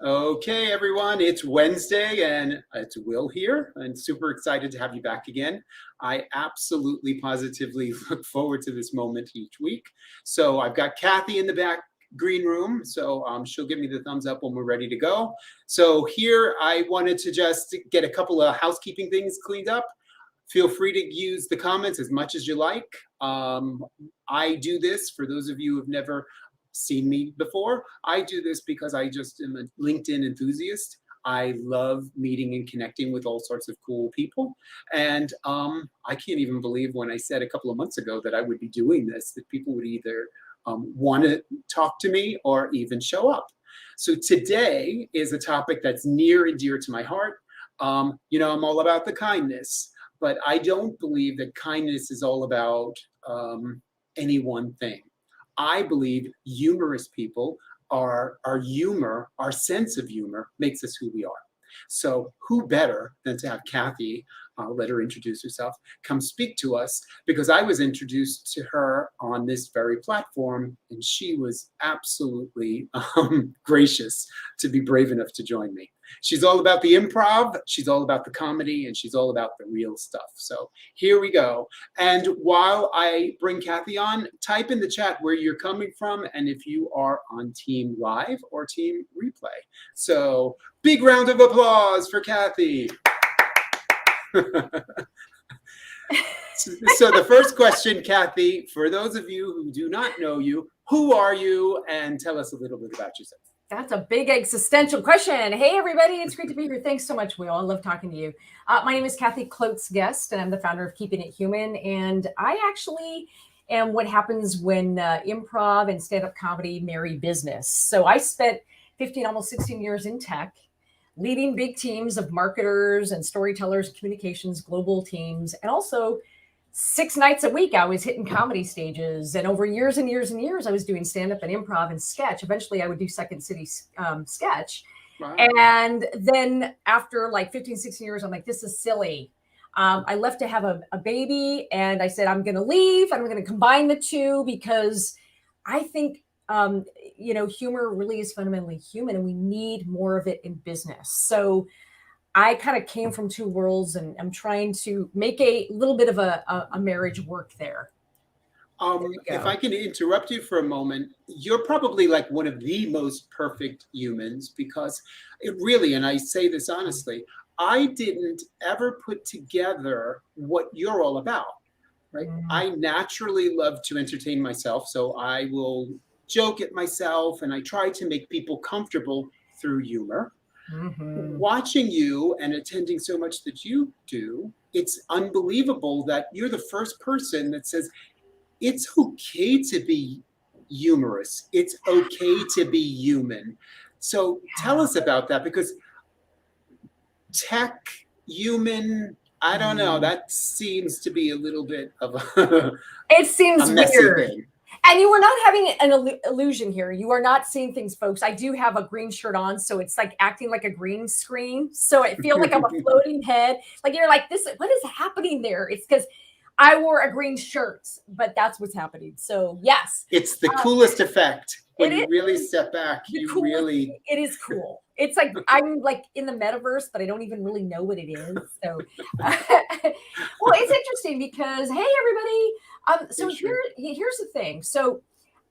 Okay, everyone, it's Wednesday and it's Will here, and super excited to have you back again. I absolutely positively look forward to this moment each week. So I've got Kathy in the back green room, so she'll give me the thumbs up when we're ready to go. So here I wanted to just get a couple of housekeeping things cleaned up. Feel free to use the comments as much as you like. I do this for those of you who've never seen me before. I do this because I just am a LinkedIn enthusiast. I love meeting and connecting with all sorts of cool people. And I can't even believe when I said a couple of months ago that I would be doing this, that people would either want to talk to me or even show up. So today is a topic that's near and dear to my heart. I'm all about the kindness, but I don't believe that kindness is all about any one thing. I believe humorous people our humor, our sense of humor makes us who we are. So who better than to have Kathy, let her introduce herself, come speak to us, because I was introduced to her on this very platform and she was absolutely gracious to be brave enough to join me. She's all about the improv, she's all about the comedy, and she's all about the real stuff. So here we go. And while I bring Kathy on, type in the chat where you're coming from and if you are on Team Live or Team Replay. So big round of applause for Kathy. So the first question, Kathy, for those of you who do not know you, who are you? And tell us a little bit about yourself. That's a big existential question. Hey, everybody. It's great to be here. Thanks so much, Will. I love talking to you. My name is Kathy Klotz-Guest, and I'm the founder of Keeping It Human. And I actually am what happens when improv and stand-up comedy marry business. So I spent 15, almost 16 years in tech, leading big teams of marketers and storytellers, communications, global teams, and also 6 nights a week, I was hitting comedy stages. And over years and years and years, I was doing stand-up and improv and sketch. Eventually, I would do Second City sketch. Wow. And then after like 15, 16 years, I'm like, this is silly. I left to have a baby. And I said, I'm going to leave. I'm going to combine the two because I think, humor really is fundamentally human and we need more of it in business. So I kind of came from two worlds and I'm trying to make a little bit of a marriage work there. If I can interrupt you for a moment, you're probably like one of the most perfect humans because it really, and I say this honestly, I didn't ever put together what you're all about, right? I naturally love to entertain myself, so I will joke at myself and I try to make people comfortable through humor. Mm-hmm. Watching you and attending so much that you do, it's unbelievable that you're the first person that says it's okay to be humorous. It's okay to be human. So tell us about that, because tech, human, I don't know, that seems to be a little bit of it seems a messy weird. Thing. And you are not having an illusion here. You are not seeing things, folks. I do have a green shirt on, so it's like acting like a green screen. So it feels like I'm a floating head. Like you're like, this, what is happening there? It's because I wore a green shirt, but that's what's happening. So yes. It's the coolest effect. When you really step back, it is cool. It's like I'm like in the metaverse, but I don't even really know what it is. So, well, it's interesting because hey, everybody. So here's the thing. So,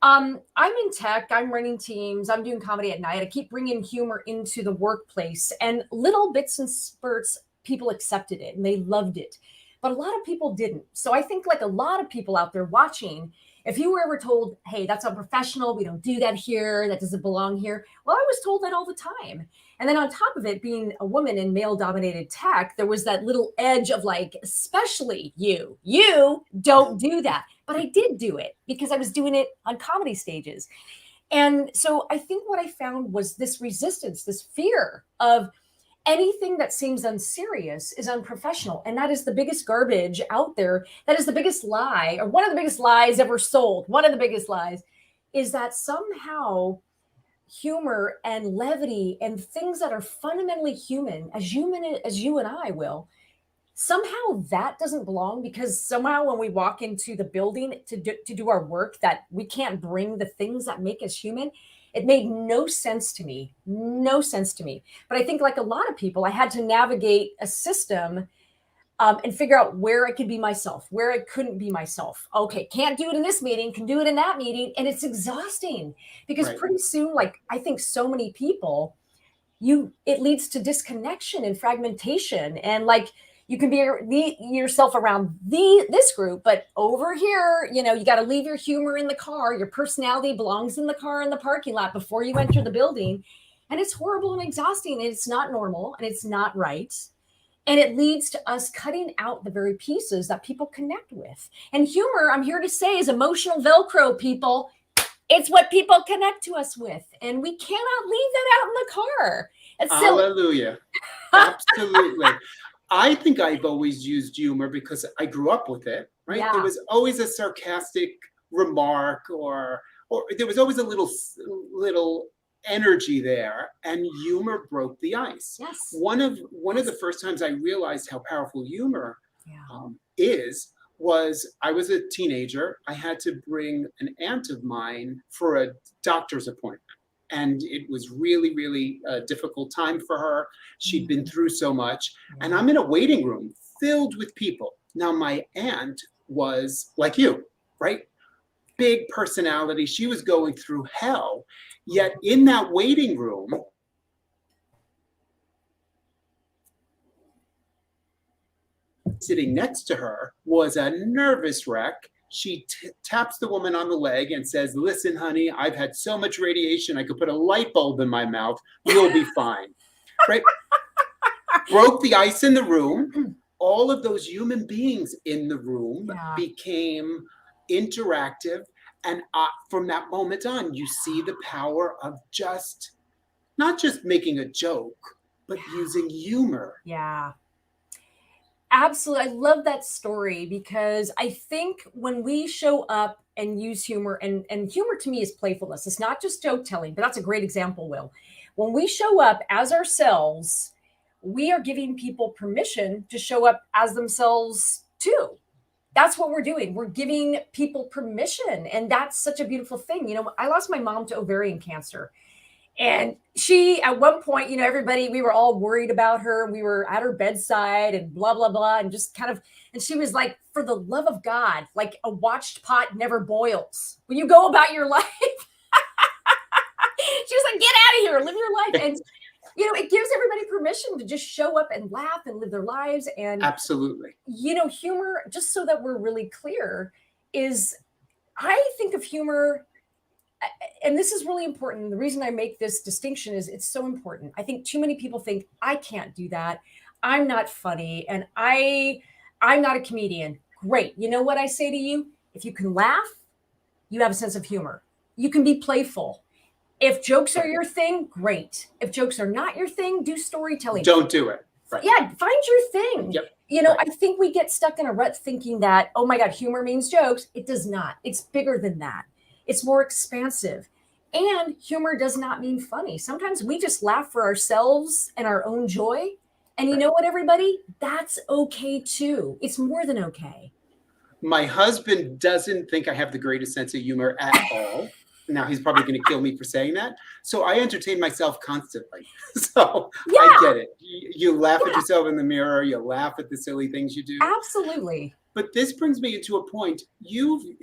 I'm in tech. I'm running teams. I'm doing comedy at night. I keep bringing humor into the workplace, and little bits and spurts, people accepted it and they loved it, but a lot of people didn't. So I think like a lot of people out there watching. If you were ever told, hey, that's unprofessional, we don't do that here, that doesn't belong here. Well, I was told that all the time. And then on top of it, being a woman in male-dominated tech, there was that little edge of like, especially you don't do that. But I did do it because I was doing it on comedy stages. And so I think what I found was this resistance, this fear of anything that seems unserious is unprofessional. And that is the biggest garbage out there. That is the biggest lie, or one of the biggest lies ever sold. One of the biggest lies is that somehow humor and levity and things that are fundamentally human as you and I will, somehow that doesn't belong, because somehow when we walk into the building to do our work, that we can't bring the things that make us human. It made no sense to me, no sense to me. But I think like a lot of people, I had to navigate a system and figure out where I could be myself, where I couldn't be myself. Okay, can't do it in this meeting, can do it in that meeting. And it's exhausting because Right. pretty soon, like I think so many people, it leads to disconnection and fragmentation. And like you can be yourself around this group, but over here, you got to leave your humor in the car. Your personality belongs in the car in the parking lot before you enter the building. And it's horrible and exhausting. And it's not normal and it's not right. And it leads to us cutting out the very pieces that people connect with. And humor, I'm here to say, is emotional Velcro, people. It's what people connect to us with. And we cannot leave that out in the car. It's silly. Hallelujah. Absolutely. I think I've always used humor because I grew up with it, right? Yeah. There was always a sarcastic remark or there was always a little energy there, and humor broke the ice. Yes. One of the first times I realized how powerful humor Yeah. was I was a teenager. I had to bring an aunt of mine for a doctor's appointment. And it was really, really a difficult time for her. She'd been through so much. And I'm in a waiting room filled with people. Now, my aunt was like you, right? Big personality. She was going through hell. Yet in that waiting room, sitting next to her was a nervous wreck. She taps the woman on the leg and says, "Listen, honey, I've had so much radiation, I could put a light bulb in my mouth. You'll be fine." Right? Broke the ice in the room. All of those human beings in the room became interactive. And from that moment on, you see the power of not just making a joke, but using humor. Yeah. Absolutely. I love that story because I think when we show up and use humor, and humor to me is playfulness. It's not just joke telling, but that's a great example, Will. When we show up as ourselves, we are giving people permission to show up as themselves too. That's what we're doing. We're giving people permission. And that's such a beautiful thing. I lost my mom to ovarian cancer. And she, at one point, everybody, we were all worried about her. We were at her bedside and blah, blah, blah. And just kind of, and she was like, for the love of God, like a watched pot never boils. When you go about your life, she was like, get out of here, live your life. And, it gives everybody permission to just show up and laugh and live their lives. And absolutely, humor, just so that we're really clear, I think of humor. And this is really important. The reason I make this distinction is it's so important. I think too many people think I can't do that. I'm not funny. And I'm not a comedian. Great. You know what I say to you? If you can laugh, you have a sense of humor. You can be playful. If jokes are your thing, great. If jokes are not your thing, do storytelling. Don't do it. Right. Yeah, find your thing. Yep. Right. I think we get stuck in a rut thinking that, oh my God, humor means jokes. It does not. It's bigger than that. It's more expansive. And humor does not mean funny. Sometimes we just laugh for ourselves and our own joy. And you know what, everybody? That's okay too. It's more than okay. My husband doesn't think I have the greatest sense of humor at all. Now he's probably going to kill me for saying that. So I entertain myself constantly. So I get it. You laugh at yourself in the mirror. You laugh at the silly things you do. Absolutely. But this brings me into a point.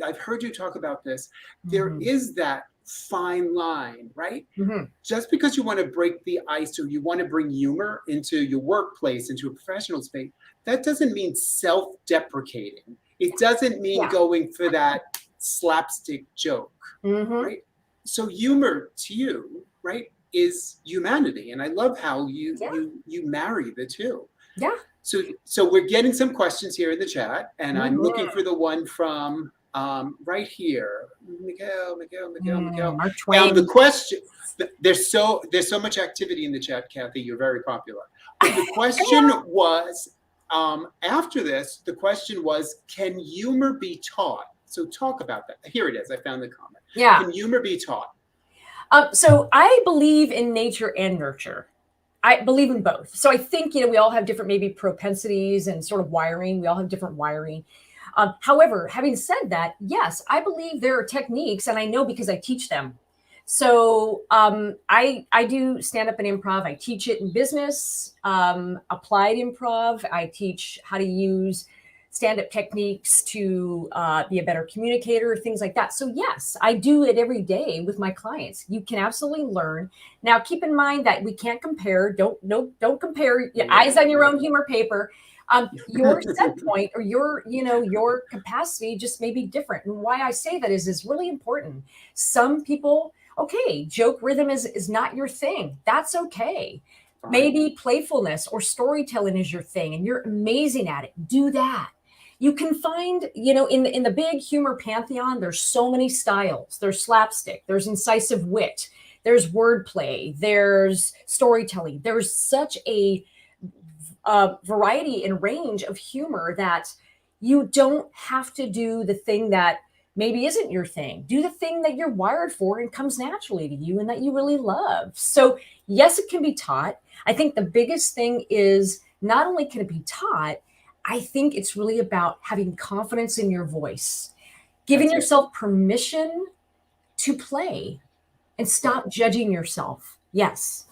I've heard you talk about this. There is that fine line, right? Just because you want to break the ice or you want to bring humor into your workplace, into a professional space, that doesn't mean self-deprecating. It doesn't mean going for that slapstick joke, right? So humor to you, right, is humanity. And I love how you marry the two. Yeah. So we're getting some questions here in the chat, and I'm looking for the one from right here. Miguel. Now the question, there's so much activity in the chat, Kathy. You're very popular. But the question was, after this, the question was, can humor be taught? So talk about that. Here it is. I found the comment. Yeah. Can humor be taught? So I believe in nature and nurture. I believe in both. So I think, we all have different maybe propensities and sort of wiring. We all have different wiring. However, having said that, yes, I believe there are techniques, and I know because I teach them, So I do stand up and improv. I teach it in business, applied improv. I teach how to use stand up techniques to be a better communicator, things like that. So yes, I do it every day with my clients. You can absolutely learn. Now, keep in mind that we can't compare. Don't compare your eyes on your own humor paper. Your set point or your capacity just may be different. And why I say that is really important. Some people, okay, joke rhythm is not your thing. That's okay. Fine. Maybe playfulness or storytelling is your thing and you're amazing at it. Do that. You can find, in the big humor pantheon, there's so many styles. There's slapstick, there's incisive wit, there's wordplay, there's storytelling. There's such a variety and range of humor that you don't have to do the thing that maybe isn't your thing. Do the thing that you're wired for and comes naturally to you and that you really love. So yes, it can be taught. I think the biggest thing is not only can it be taught, I think it's really about having confidence in your voice, giving yourself permission to play and stop judging yourself. Yes.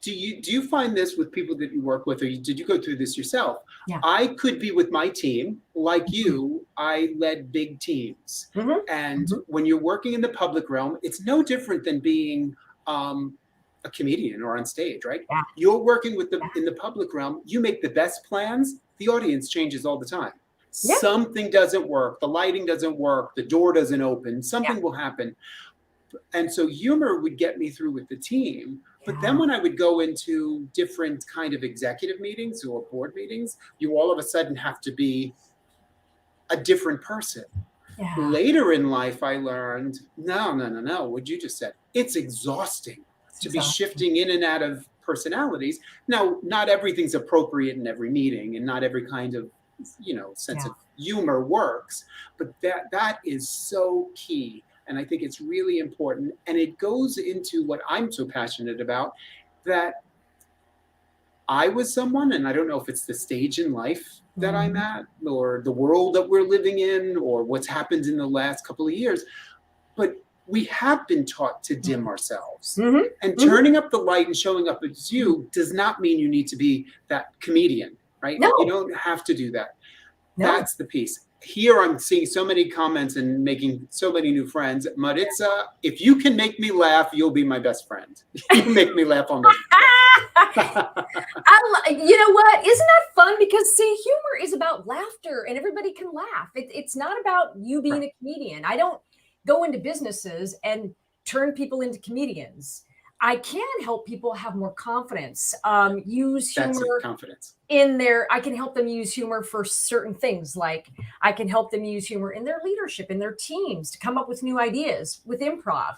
Do you find this with people that you work with, or did you go through this yourself? Yeah. I could be with my team, like you, I led big teams. And when you're working in the public realm, it's no different than being a comedian or on stage, right? Yeah. You're working with in the public realm, you make the best plans, the audience changes all the time. Yeah. Something doesn't work, the lighting doesn't work, the door doesn't open, something will happen. And so humor would get me through with the team. But then when I would go into different kind of executive meetings or board meetings, you all of a sudden have to be a different person. Yeah. Later in life, I learned, no, what you just said, it's exhausting to be shifting in and out of personalities. Now, not everything's appropriate in every meeting and not every kind of, sense of humor works, but that is so key. And I think it's really important. And it goes into what I'm so passionate about, that I was someone, and I don't know if it's the stage in life that I'm at, or the world that we're living in, or what's happened in the last couple of years, but we have been taught to dim ourselves. And turning up the light and showing up as you does not mean you need to be that comedian, right? No. You don't have to do that. No. That's the piece. Here I'm seeing so many comments and making so many new friends. Maritza, if you can make me laugh, you'll be my best friend. You make me laugh on this. You know what? Isn't that fun? Because see, humor is about laughter and everybody can laugh. It's not about you being a comedian. I don't go into businesses and turn people into comedians. I can help people have more confidence, use humor in their, I can help them use humor for certain things. Like I can help them use humor in their leadership, in their teams to come up with new ideas with improv.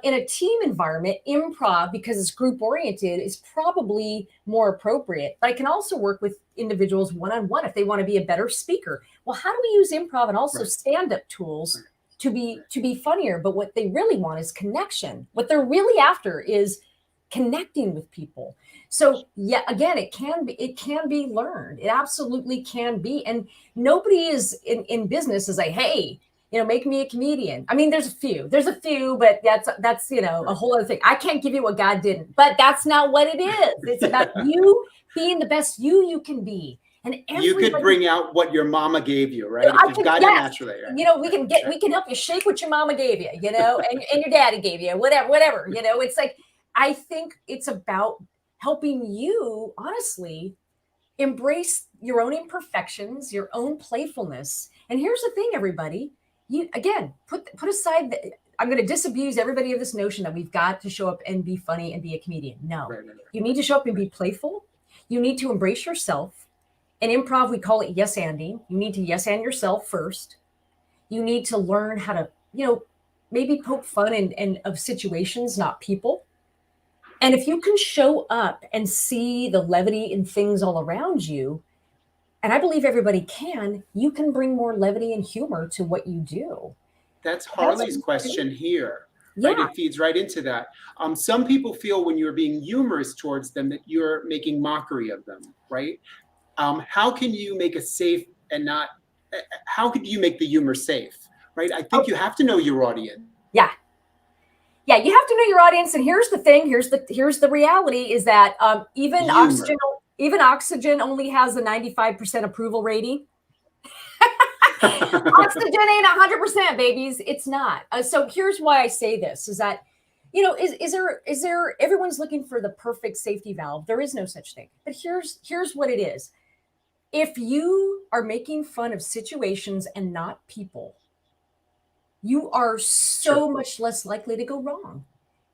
In a team environment, improv, because it's group oriented, is probably more appropriate. But I can also work with individuals one-on-one if they want to be a better speaker. Well, how do we use improv and also stand-up tools to be funnier? But what they really want is connection. What they're really after is connecting with people. So yeah, again, it can be learned. It absolutely can be. And nobody is in business is like, hey, make me a comedian. I mean, there's a few, but that's a whole other thing. I can't give you what God didn't, but that's not what it is. It's about you being the best you can be. And you could bring out what your mama gave you, right? If you've got it naturally. Right? We can help you shake what your mama gave you, and your daddy gave you, whatever. It's like, I think it's about helping you honestly embrace your own imperfections, your own playfulness. And here's the thing, everybody. You again put aside I'm going to disabuse everybody of this notion that we've got to show up and be funny and be a comedian. No, right. You need to show up and be playful. You need to embrace yourself. In improv, we call it yes-anding. You need to yes-and yourself first. You need to learn how to, maybe poke fun and of situations, not people. And if you can show up and see the levity in things all around you, and I believe everybody can, you can bring more levity and humor to what you do. That's Harley's question here. Right? Yeah. It feeds right into that. Some people feel when you're being humorous towards them that you're making mockery of them, right? How can you make a safe and not, how could you make the humor safe, right? I think you have to know your audience. Yeah. Yeah, you have to know your audience. And here's the thing. Here's the reality is that even Humor. oxygen only has a 95% approval rating. Oxygen ain't 100%, babies. It's not. So here's why I say this is that, is there, everyone's looking for the perfect safety valve. There is no such thing. But here's what it is. If you are making fun of situations and not people, you are so much less likely to go wrong.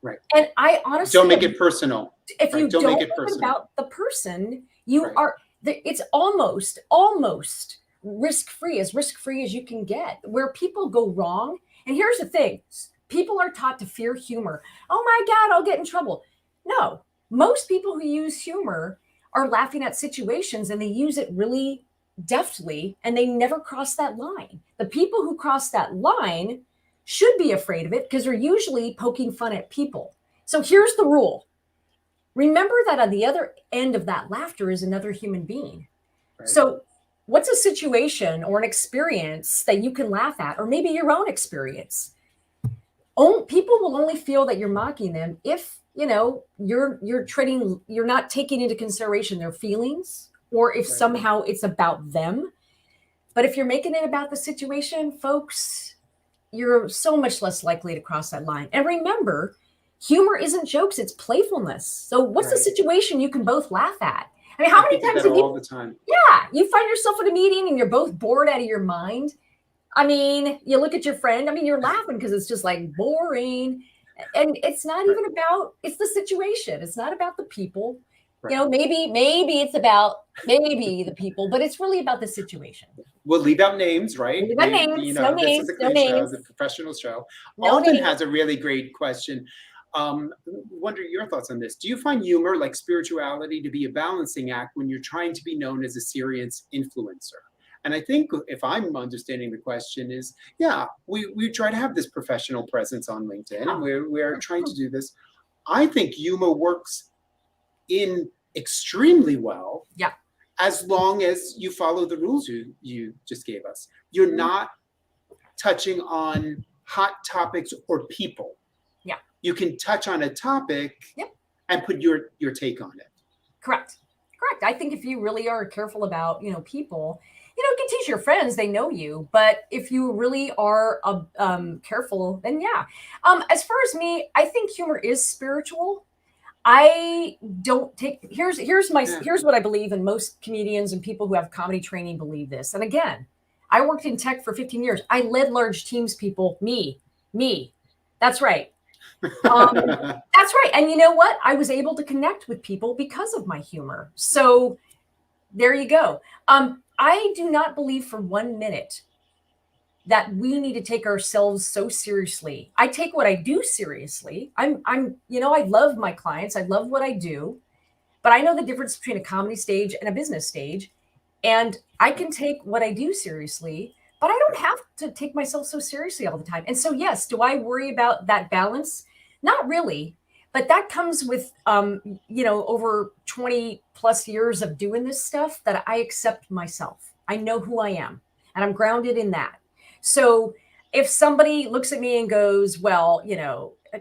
Right. And I honestly don't make it personal. If you don't make it think personal about the person, you are. It's almost risk-free as you can get. Where people go wrong, and here's the thing: people are taught to fear humor. Oh my God, I'll get in trouble. No, most people who use humor are laughing at situations, and they use it really deftly, and they never cross that line. The people who cross that line should be afraid of it because they're usually poking fun at people. So here's the rule. Remember that on the other end of that laughter is another human being. Right. So what's a situation or an experience that you can laugh at, or maybe your own experience? People will only feel that you're mocking them if, you're not taking into consideration their feelings, or if somehow it's about them. But if you're making it about the situation, folks, you're so much less likely to cross that line. And remember, humor isn't jokes, it's playfulness. So what's the situation you can both laugh at? I mean, how many times have you all the time? Yeah, you find yourself at a meeting and you're both bored out of your mind. I mean, you look at your friend, you're laughing because it's just like boring. And it's not even about, it's the situation. It's not about the people. Right. Maybe it's about the people, but it's really about the situation. We'll leave out names, right? Leave out names, no names, no names. It's a professional show. No Alden names. has a really great question. Wonder your thoughts on this. Do you find humor, like spirituality, to be a balancing act when you're trying to be known as a serious influencer? And I think if I'm understanding the question is, we try to have this professional presence on LinkedIn, and we're trying to do this. I think humor works in extremely well. Yeah. As long as you follow the rules you just gave us. You're not touching on hot topics or people. Yeah. You can touch on a topic and put your take on it. Correct. I think if you really are careful about, people, you can teach your friends, they know you, but if you really are careful, then as far as me, I think humor is spiritual. I don't take, here's what I believe, and most comedians and people who have comedy training believe this. And again, I worked in tech for 15 years. I led large teams, people, me, that's right. That's right. And you know what? I was able to connect with people because of my humor. So there you go. I do not believe for 1 minute that we need to take ourselves so seriously. I take what I do seriously. I love my clients. I love what I do, but I know the difference between a comedy stage and a business stage. And I can take what I do seriously, but I don't have to take myself so seriously all the time. And so, yes, do I worry about that balance? Not really, but that comes with, over 20 plus years of doing this stuff, that I accept myself. I know who I am, and I'm grounded in that. So if somebody looks at me and goes, well,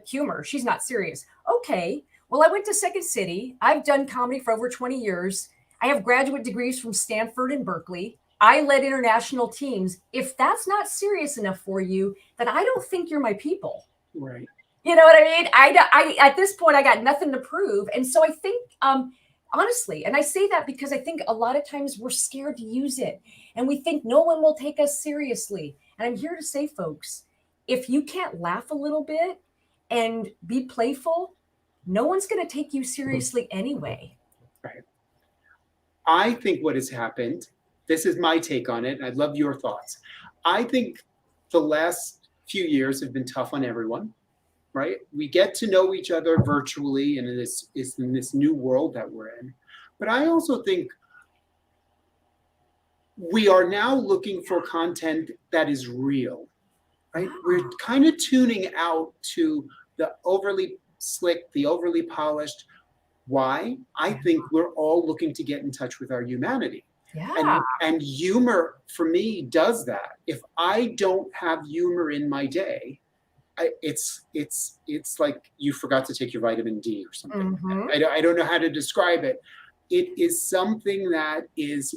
humor, she's not serious. Okay. Well, I went to Second City. I've done comedy for over 20 years. I have graduate degrees from Stanford and Berkeley. I led international teams. If that's not serious enough for you, then I don't think you're my people. Right. You know what I mean? I at this point, I got nothing to prove. And so I think, honestly, and I say that because I think a lot of times we're scared to use it, and we think no one will take us seriously. And I'm here to say, folks, if you can't laugh a little bit and be playful, no one's going to take you seriously anyway. Right. I think what has happened, this is my take on it, and I'd love your thoughts. I think the last few years have been tough on everyone, right? We get to know each other virtually, and in this new world that we're in. But I also think we are now looking for content that is real, right? We're kind of tuning out to the overly slick, the overly polished. Why? I think we're all looking to get in touch with our humanity. Yeah. And humor, for me, does that. If I don't have humor in my day, it's like you forgot to take your vitamin D or something. Mhm. I don't know how to describe it. It is something that is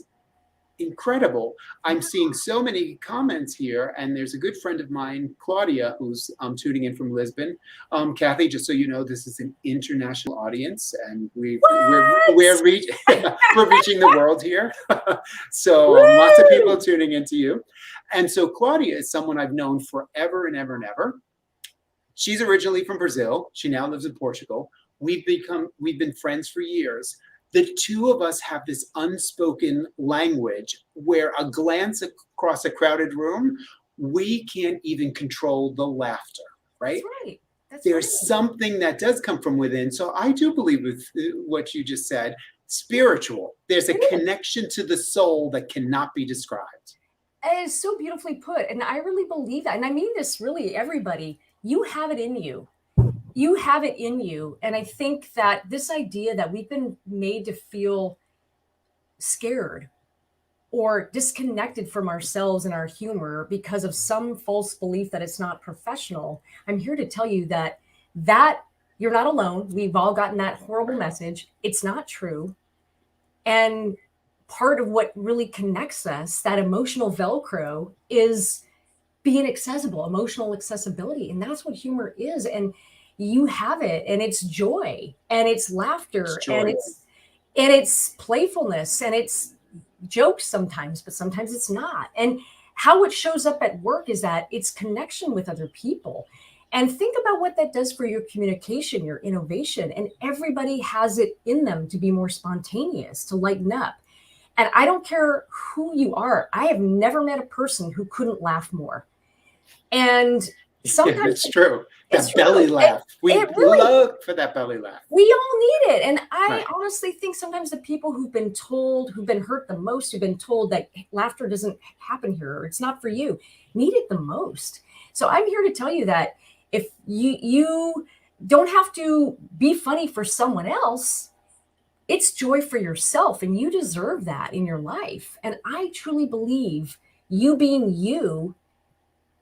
incredible. I'm seeing so many comments here, and there's a good friend of mine, Claudia, who's tuning in from Lisbon. Kathy, just so you know, this is an international audience, and we're What? reaching we're reaching the world here. So lots of people Woo! tuning into you, and so Claudia is someone I've known forever and ever and ever. She's originally from Brazil. She now lives in Portugal. We've been friends for years. The two of us have this unspoken language where a glance across a crowded room, we can't even control the laughter, right? That's right. That's There's right. something that does come from within. So I do believe with what you just said, spiritual. There's a It is. connection to the soul that cannot be described. It is so beautifully put. And I really believe that. And I mean this really, everybody, you have it in you. You have it in you. And I think that this idea that we've been made to feel scared or disconnected from ourselves and our humor because of some false belief that it's not professional, I'm here to tell you that you're not alone. We've all gotten that horrible message. It's not true. And part of what really connects us, that emotional Velcro, is being accessible, emotional accessibility. And that's what humor is. And you have it, and it's joy, and it's laughter, It's and joy. it's playfulness, and it's jokes sometimes, but sometimes it's not. And how it shows up at work is that it's connection with other people. And think about what that does for your communication, your innovation. And everybody has it in them to be more spontaneous, to lighten up. And I don't care who you are. I have never met a person who couldn't laugh more. And Yeah, sometimes it's true. it's That true. belly laugh. We It really, look for that belly laugh. we all need it. And I Right. honestly think sometimes the people who've been told, who've been hurt the most, who've been told that laughter doesn't happen here, or it's not for you, need it the most. So I'm here to tell you that if you don't have to be funny for someone else, it's joy for yourself, and you deserve that in your life. And I truly believe you being you,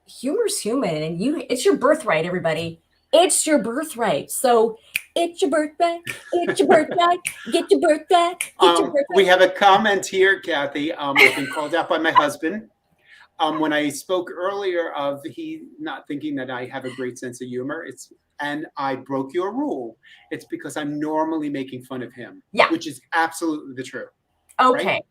humor's human, and it's your birthright, everybody. It's your birthright. So it's your birthright. It's your birthright. Get your birthright. Get your We birthright. have a comment here, Kathy. I've been called out by my husband. When I spoke earlier of he not thinking that I have a great sense of humor, and I broke your rule. It's because I'm normally making fun of him, Yeah. which is absolutely the truth. Okay. Right?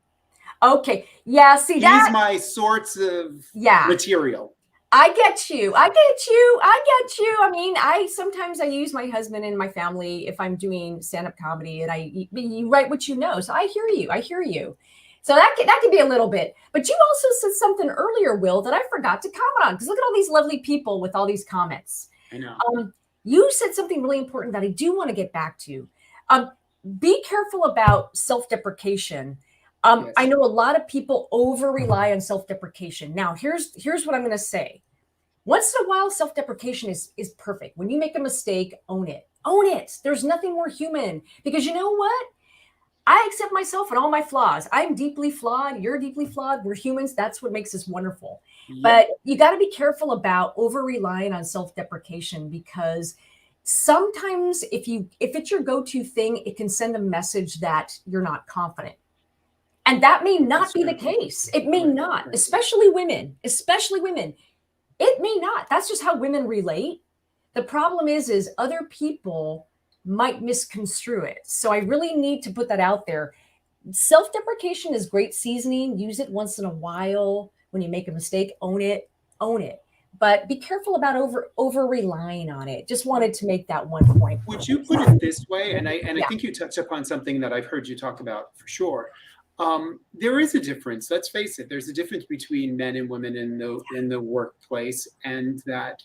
Okay. Yeah. See He's that? my sorts of Yeah. material. I get you. I get you. I get you. I mean, I sometimes I use my husband and my family if I'm doing stand-up comedy, and you write what you know. So I hear you. I hear you. So that could be a little bit. But you also said something earlier, Will, that I forgot to comment on, because look at all these lovely people with all these comments. I know. You said something really important that I do want to get back to. Be careful about self-deprecation. Yes. I know a lot of people over rely on self-deprecation. Now, here's what I'm going to say. Once in a while, self-deprecation is perfect. When you make a mistake, own it. Own it. There's nothing more human, because you know what? I accept myself and all my flaws. I'm deeply flawed. You're deeply flawed. We're humans. That's what makes us wonderful. Yeah. But you got to be careful about over relying on self-deprecation, because sometimes if it's your go-to thing, it can send a message that you're not confident. And that may not That's be true. the case. It may Right, not, right. especially women, especially women. It may not. That's just how women relate. The problem is other people might misconstrue it. So I really need to put that out there. Self-deprecation is great seasoning. Use it once in a while. When you make a mistake, own it, own it. But be careful about over relying on it. Just wanted to make that one point. Would you put it this way? And I Yeah. think you touched upon something that I've heard you talk about for sure. There is a difference. Let's face it. There's a difference between men and women in the workplace, and that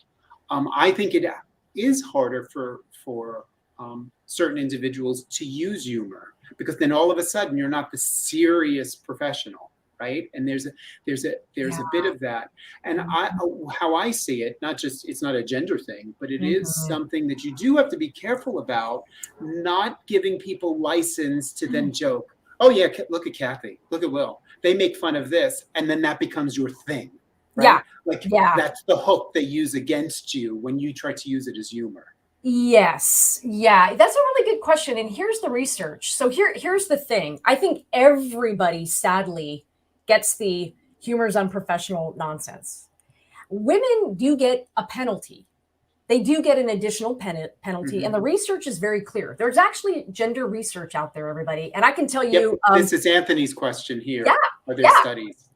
I think it is harder for certain individuals to use humor, because then all of a sudden you're not the serious professional, right? And there's a bit of that. And how I see it, it's not a gender thing, but it is something that you do have to be careful about, not giving people license to then joke. Oh yeah, look at Kathy, look at Will. They make fun of this, and then that becomes your thing. right? Yeah. Like Yeah. that's the hook they use against you when you try to use it as humor. Yes. Yeah. That's a really good question. And here's the research. So here's the thing. I think everybody sadly gets the humor's unprofessional nonsense. Women do get a penalty. They do get an additional penalty. And the research is very clear. There's actually gender research out there, everybody. And I can tell Yep, you, this is Anthony's question here. yeah, Are there yeah. studies?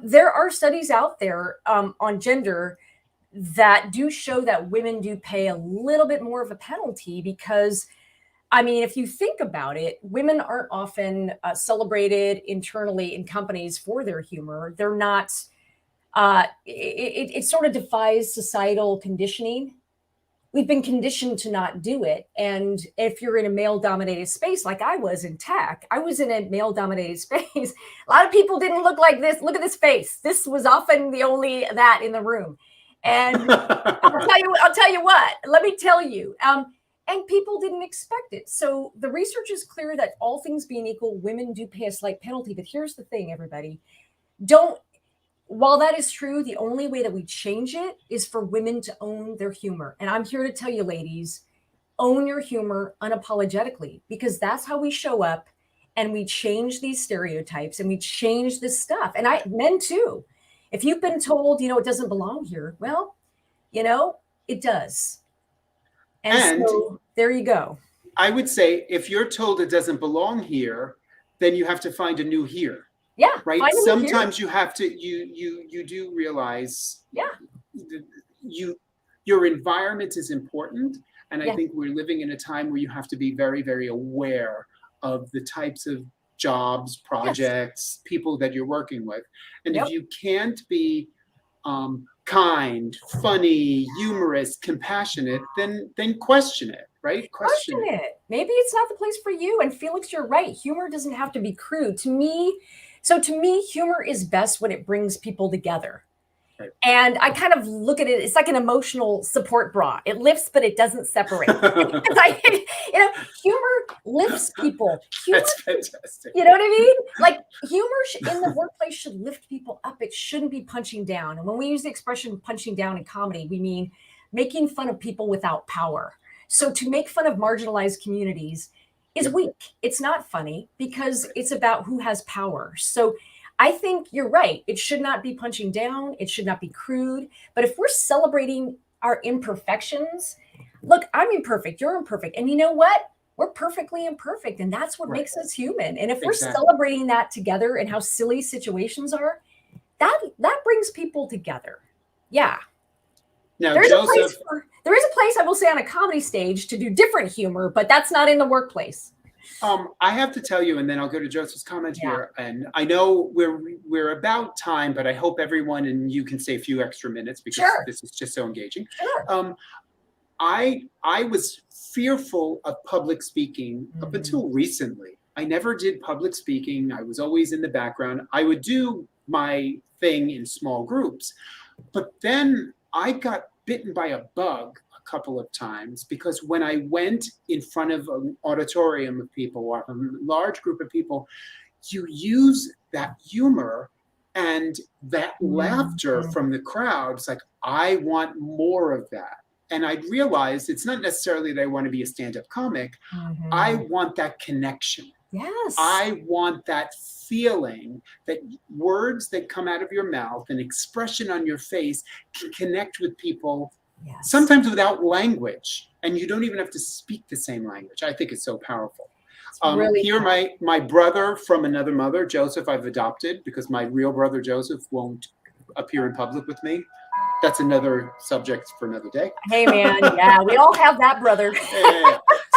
There are studies out there on gender that do show that women do pay a little bit more of a penalty because, I mean, if you think about it, women aren't often celebrated internally in companies for their humor. They're not, it sort of defies societal conditioning. We've been conditioned to not do it. And if you're in a male dominated space, like I was in tech, I was in a male dominated space. A lot of people didn't look like this. Look at this face. This was often the only that in the room. And I'll tell you what, let me tell you. And people didn't expect it. So the research is clear that all things being equal, women do pay a slight penalty. But here's the thing, everybody. While that is true, the only way that we change it is for women to own their humor. And I'm here to tell you, ladies, own your humor unapologetically, because that's how we show up and we change these stereotypes and we change this stuff. And men too. If you've been told, it doesn't belong here, well, it does. And so there you go. I would say if you're told it doesn't belong here, then you have to find a new here. Yeah. Right. Sometimes you have to, you do realize your environment is important. And I think we're living in a time where you have to be very, very aware of the types of jobs, projects, people that you're working with. And if you can't be kind, funny, humorous, compassionate, then question it, right? Question it. Maybe it's not the place for you. And Felix, you're right. Humor doesn't have to be crude. To me, humor is best when it brings people together. Right. And I kind of look at it, it's like an emotional support bra. It lifts, but it doesn't separate. Humor lifts people. That's fantastic. You know what I mean? Like humor in the workplace should lift people up. It shouldn't be punching down. And when we use the expression punching down in comedy, we mean making fun of people without power. So to make fun of marginalized communities is weak. It's not funny because it's about who has power. So I think you're right. It should not be punching down. It should not be crude. But if we're celebrating our imperfections, look, I'm imperfect. You're imperfect. And you know what? We're perfectly imperfect. And that's what makes us human. And if we're celebrating that together and how silly situations are, that brings people together. Yeah. Now, there is Joseph, a place, I will say, on a comedy stage to do different humor, but that's not in the workplace. I have to tell you, and then I'll go to Joseph's comment here. And I know we're about time, but I hope everyone and you can stay a few extra minutes because this is just so engaging. Sure. I was fearful of public speaking up until recently. I never did public speaking. I was always in the background. I would do my thing in small groups, but then I got bitten by a bug a couple of times because when I went in front of an auditorium of people or a large group of people, you use that humor and that laughter from the crowd. It's like, I want more of that. And I realized it's not necessarily that I want to be a stand-up comic. I want that connection. Yes. I want that feeling that words that come out of your mouth, an expression on your face can connect with people, sometimes without language. And you don't even have to speak the same language. I think it's so powerful. Here, my brother from another mother, Joseph, I've adopted because my real brother, Joseph, won't appear in public with me. That's another subject for another day. Hey, man. Yeah, we all have that brother.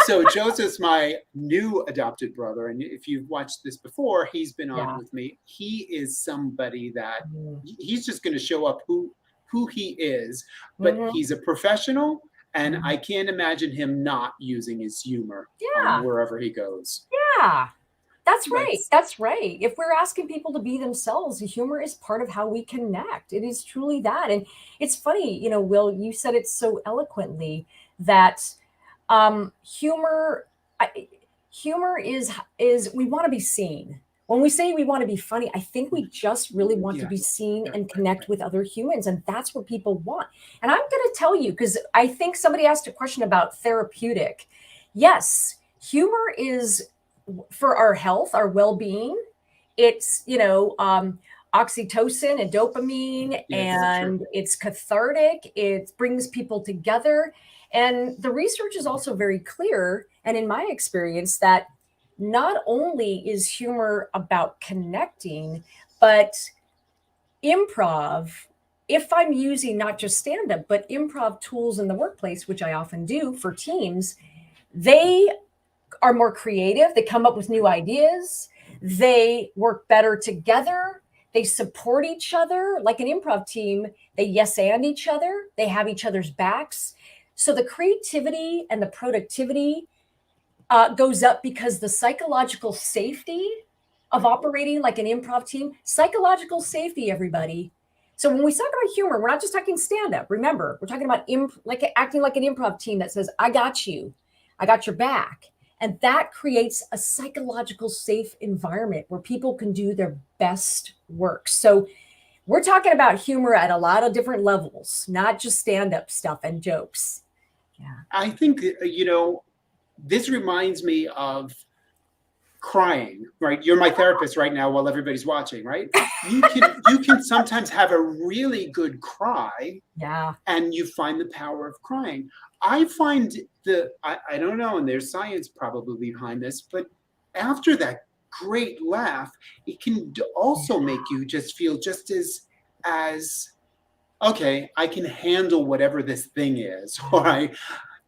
So Joseph's my new adopted brother. And if you've watched this before, he's been on with me. He is somebody that he's just going to show up who he is, but he's a professional. And I can't imagine him not using his humor wherever he goes. Yeah. That's right. That's right. If we're asking people to be themselves, the humor is part of how we connect. It is truly that. And it's funny, Will, you said it so eloquently that humor is we want to be seen. When we say we want to be funny, I think we just really want to be seen and connect right. with other humans. And that's what people want. And I'm going to tell you, because I think somebody asked a question about therapeutic. Yes, humor is for our health, our well-being. It's, oxytocin and dopamine, Yes, and true. it's cathartic. It brings people together. And the research is also very clear, and in my experience, that not only is humor about connecting, but improv, if I'm using not just stand up, but improv tools in the workplace, which I often do for teams, they are more creative. They come up with new ideas. They work better together. They support each other. Like an improv team, they yes and each other. They have each other's backs. So the creativity and the productivity goes up because the psychological safety of operating like an improv team, psychological safety, everybody. So when we talk about humor, we're not just talking stand up. Remember, we're talking about like acting like an improv team that says, I got you, I got your back. And that creates a psychological safe environment where people can do their best work. So we're talking about humor at a lot of different levels, not just stand up stuff and jokes. Yeah. I think, this reminds me of crying, right? You're my therapist right now while everybody's watching, right? You can sometimes have a really good cry, Yeah. and you find the power of crying. I find I don't know, and there's science probably behind this, but after that great laugh, it can also make you just feel just as okay, I can handle whatever this thing is, or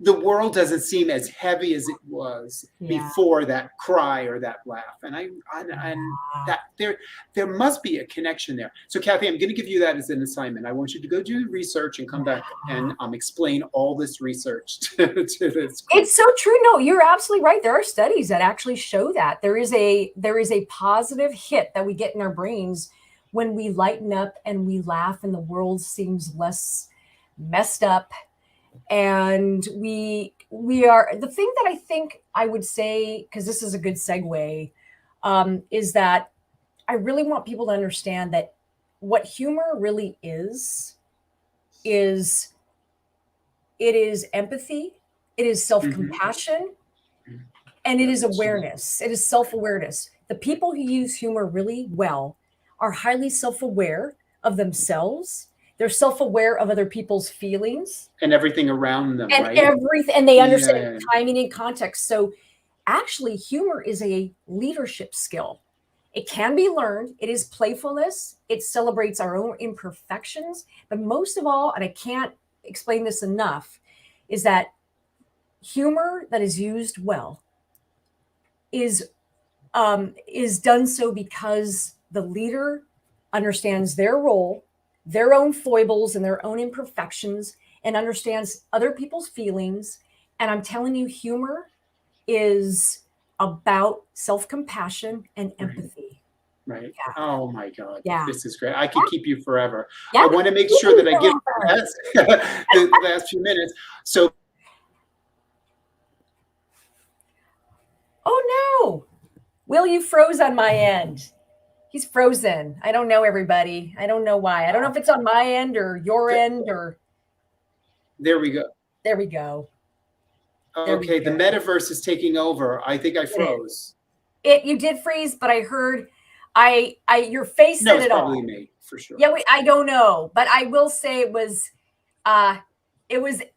the world doesn't seem as heavy as it was before that cry or that laugh. And and that there must be a connection there. So Kathy, I'm going to give you that as an assignment. I want you to go do research and come back and explain all this research to this group. It's so true. No, you're absolutely right. There are studies that actually show that there is a positive hit that we get in our brains when we lighten up and we laugh, and the world seems less messed up. And we are, the thing that I think I would say, because this is a good segue, is that I really want people to understand that what humor really is it is empathy, it is self-compassion, and it is awareness. It is self-awareness. The people who use humor really well are highly self-aware of themselves. They're self-aware of other people's feelings And everything around them, and right? everything, and they understand Yeah. timing and context. So actually, humor is a leadership skill. It can be learned. It is playfulness. It celebrates our own imperfections. But most of all, and I can't explain this enough, is that humor that is used well is done so because the leader understands their role, their own foibles and their own imperfections, and understands other people's feelings. And I'm telling you, humor is about self-compassion and empathy. Right. Yeah. Oh my God. Yeah. This is great. I could keep you forever. Yeah. I want to make sure that I give the last few minutes. So Oh no. Will, you froze on my end. He's frozen. I don't know, everybody. I don't know why. I don't know if it's on my end or your end or. there we go. There we go. Okay, the metaverse is taking over. I think I froze. You did freeze, but I heard your face No, said it's it all. probably me for sure. Yeah, I don't know, but I will say it was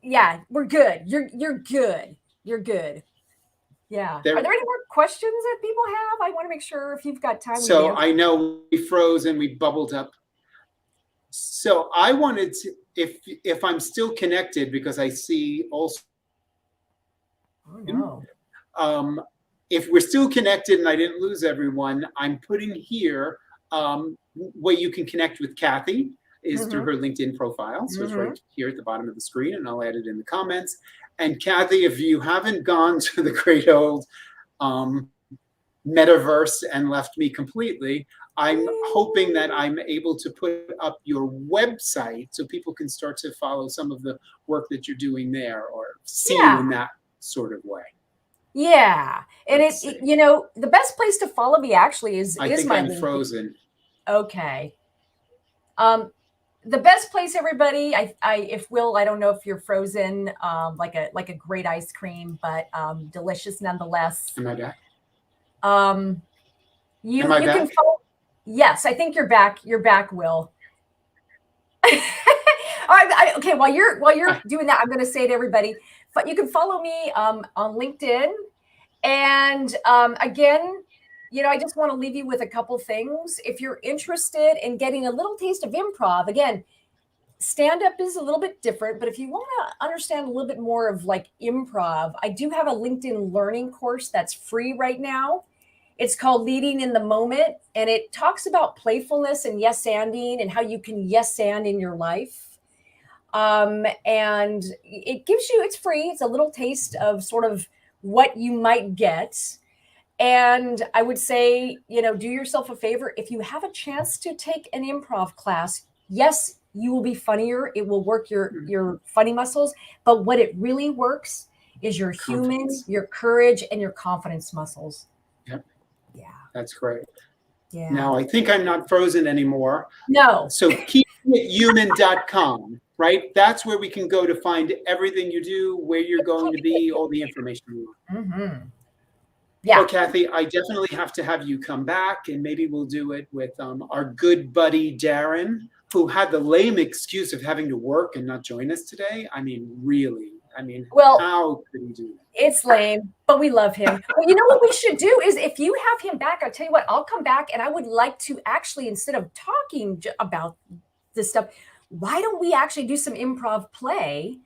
yeah, we're good. You're good. You're good. Yeah. Are there any more questions that people have? I want to make sure if you've got time. So I know we froze and we bubbled up. So I wanted to, if I'm still connected, because I see also. Oh no. If we're still connected and I didn't lose everyone, I'm putting here where you can connect with Kathy is through her LinkedIn profile. So it's right here at the bottom of the screen, and I'll add it in the comments. And Kathy, if you haven't gone to the great old metaverse and left me completely, I'm hoping that I'm able to put up your website so people can start to follow some of the work that you're doing there or see you in that sort of way. Yeah. And Let's see. you know, the best place to follow me actually is I think my I'm LinkedIn. frozen. Okay. The best place, everybody, if Will, I don't know if you're frozen, like a great ice cream, but delicious nonetheless. Am I back? Um, Am I you can back? follow. Yes, I think you're back. You're back, Will. Okay, while you're doing that, I'm going to say to everybody, but you can follow me on LinkedIn. And again, you know, I just want to leave you with a couple things. If you're interested in getting a little taste of improv, again, stand up is a little bit different, but if you want to understand a little bit more of like improv, I do have a LinkedIn learning course that's free right now. It's called Leading in the Moment, and it talks about playfulness and yes anding and how you can yes and in your life. And it gives you, it's free, it's a little taste of sort of what you might get. And I would say, you know, do yourself a favor. If you have a chance to take an improv class, yes, you will be funnier. It will work your funny muscles. But what it really works is your human, Confidence. your courage, and your confidence muscles. Yep. Yeah. That's great. Yeah. Now I think I'm not frozen anymore. No. So keepingithuman.com, right? That's where we can go to find everything you do, where you're going to be, all the information you want. Mm-hmm. Yeah. Well, Kathy, I definitely have to have you come back, and maybe we'll do it with our good buddy Darren, who had the lame excuse of having to work and not join us today. I mean, really, Well, how could he do that? It's lame, but we love him. Well, you know what we should do is if you have him back, I'll tell you what, I'll come back and I would like to actually, instead of talking about this stuff, why don't we actually do some improv play?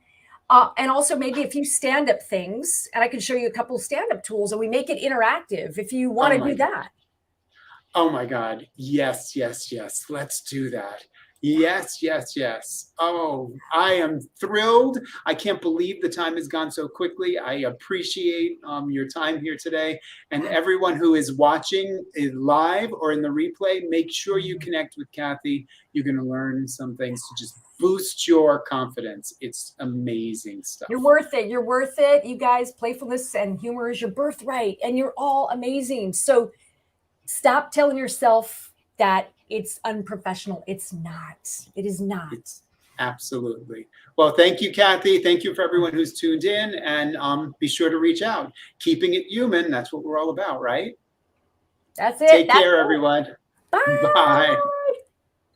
And also maybe a few stand-up things, and I can show you a couple of stand-up tools, and we make it interactive if you want to do that. Oh my God. Yes, yes, yes. Let's do that. Yes, yes, yes. Oh, I am thrilled. I can't believe the time has gone so quickly. I appreciate your time here today. And everyone who is watching it live or in the replay, make sure you connect with Kathy. You're going to learn some things to just boost your confidence. It's amazing stuff. You're worth it. You're worth it. You guys, playfulness and humor is your birthright, and you're all amazing. So stop telling yourself that it's unprofessional. It's not. It is not. It's absolutely. Well, thank you, Kathy. Thank you for everyone who's tuned in, and be sure to reach out. Keeping it human. That's what we're all about, right? That's it. Take care, everyone. Bye. Bye.